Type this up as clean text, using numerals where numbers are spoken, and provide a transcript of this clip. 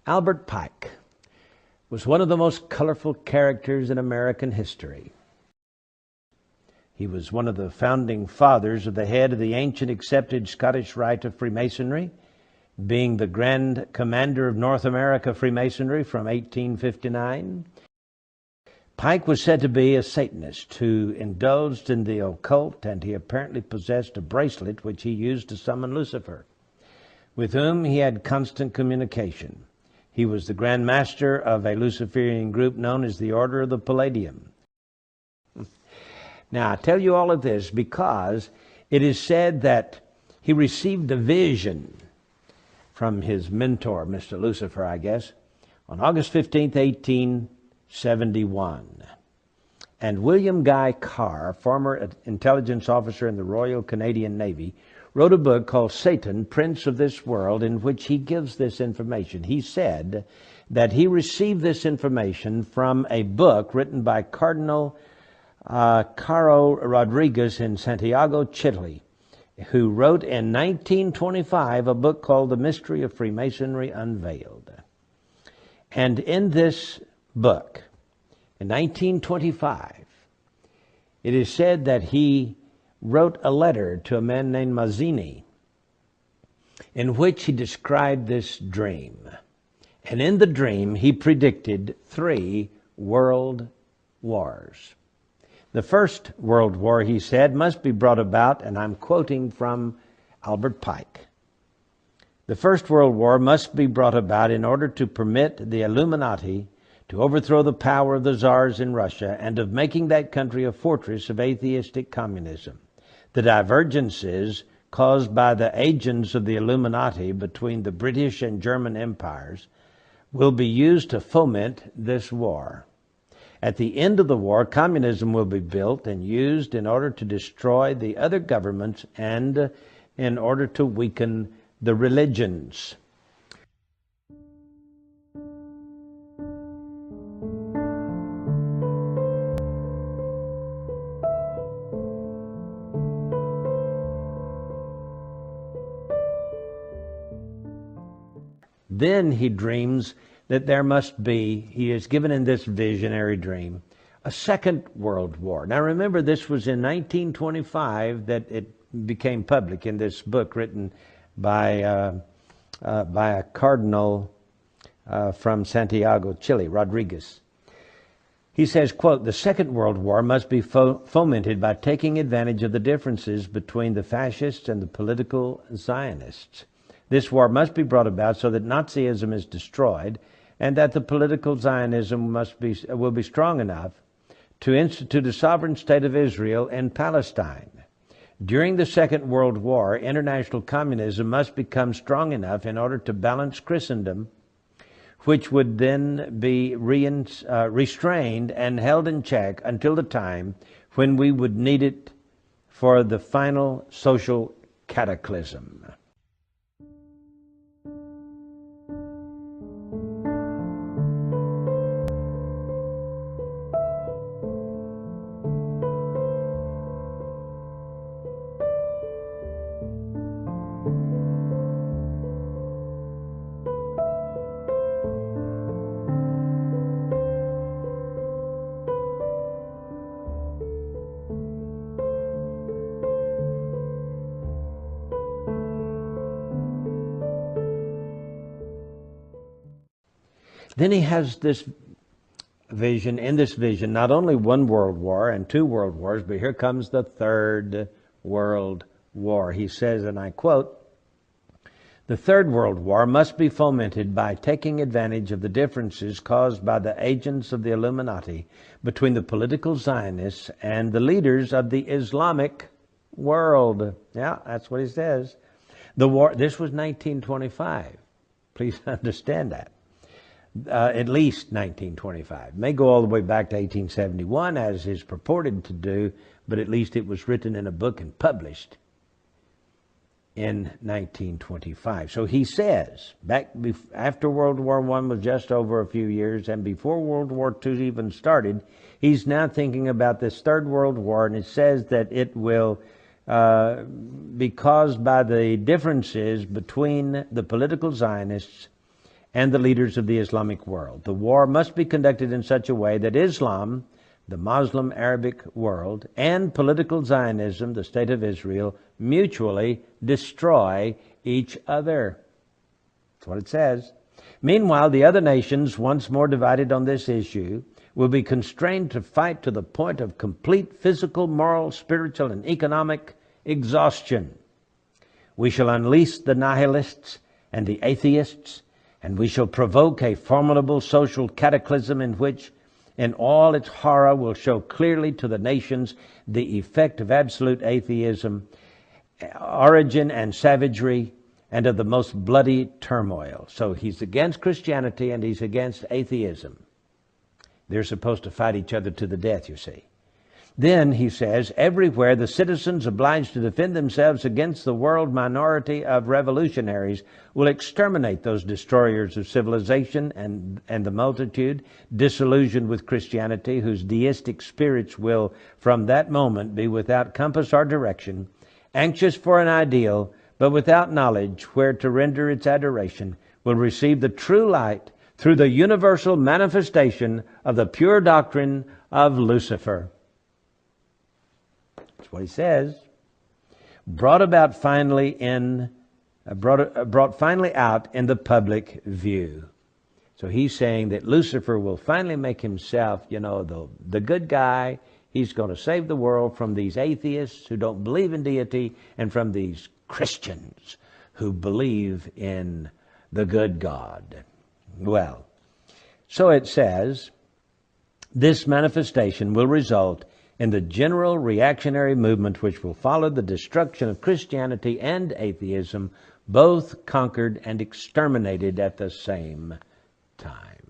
Albert Pike was one of the most colorful characters in American history. He was one of the founding fathers of the head of the ancient accepted Scottish rite of Freemasonry, being the Grand Commander of North America Freemasonry from 1859. Pike was said to be a Satanist who indulged in the occult, and he apparently possessed a bracelet which he used to summon Lucifer, with whom he had constant communication. He was the Grand Master of a Luciferian group known as the Order of the Palladium. Now, I tell you all of this because it is said that he received a vision from his mentor, Mr. Lucifer, I guess, on August 15th, 1871. And William Guy Carr, former intelligence officer in the Royal Canadian Navy, wrote a book called Satan, Prince of this World, in which he gives this information. He said that he received this information from a book written by Cardinal Caro Rodriguez in Santiago, Chile, who wrote in 1925 a book called The Mystery of Freemasonry Unveiled. And in this book, in 1925, it is said that he wrote a letter to a man named Mazzini in which he described this dream. And in the dream, he predicted 3 world wars. The First World War, he said, must be brought about, and I'm quoting from Albert Pike. The First World War must be brought about in order to permit the Illuminati to overthrow the power of the czars in Russia and of making that country a fortress of atheistic communism. The divergences caused by the agents of the Illuminati between the British and German empires will be used to foment this war. At the end of the war, communism will be built and used in order to destroy the other governments and in order to weaken the religions. Then he dreams that there must be, he is given in this visionary dream, a Second World War. Now remember, this was in 1925 that it became public in this book written by a cardinal from Santiago, Chile, Rodriguez. He says, quote, "The Second World War must be fomented by taking advantage of the differences between the fascists and the political Zionists. This war must be brought about so that Nazism is destroyed and that the political Zionism will be strong enough to institute a sovereign state of Israel in Palestine. During the Second World War, international communism must become strong enough in order to balance Christendom, which would then be restrained and held in check until the time when we would need it for the final social cataclysm." Then he has this vision, in this vision, not only 1 world war and 2 world wars, but here comes the Third World War. He says, and I quote, "The Third World War must be fomented by taking advantage of the differences caused by the agents of the Illuminati between the political Zionists and the leaders of the Islamic world." Yeah, that's what he says. The war, this was 1925. Please understand that. At least 1925. May go all the way back to 1871, as is purported to do, but at least it was written in a book and published in 1925. So he says, after World War I was just over a few years, and before World War II even started, he's now thinking about this Third World War, and it says that it will be caused by the differences between the political Zionists and the leaders of the Islamic world. The war must be conducted in such a way that Islam, the Muslim Arabic world, and political Zionism, the State of Israel, mutually destroy each other. That's what it says. Meanwhile, the other nations, once more divided on this issue, will be constrained to fight to the point of complete physical, moral, spiritual, and economic exhaustion. We shall unleash the nihilists and the atheists, and we shall provoke a formidable social cataclysm in which, in all its horror, will show clearly to the nations the effect of absolute atheism, origin and savagery, and of the most bloody turmoil. So he's against Christianity and he's against atheism. They're supposed to fight each other to the death, you see. Then, he says, everywhere the citizens obliged to defend themselves against the world minority of revolutionaries will exterminate those destroyers of civilization and the multitude, disillusioned with Christianity, whose deistic spirits will from that moment be without compass or direction, anxious for an ideal, but without knowledge where to render its adoration, will receive the true light through the universal manifestation of the pure doctrine of Lucifer. That's what he says. Brought finally out in the public view. So he's saying that Lucifer will finally make himself, the good guy. He's going to save the world from these atheists who don't believe in deity and from these Christians who believe in the good God. Well, so it says, this manifestation will result in the general reactionary movement which will follow the destruction of Christianity and atheism, both conquered and exterminated at the same time.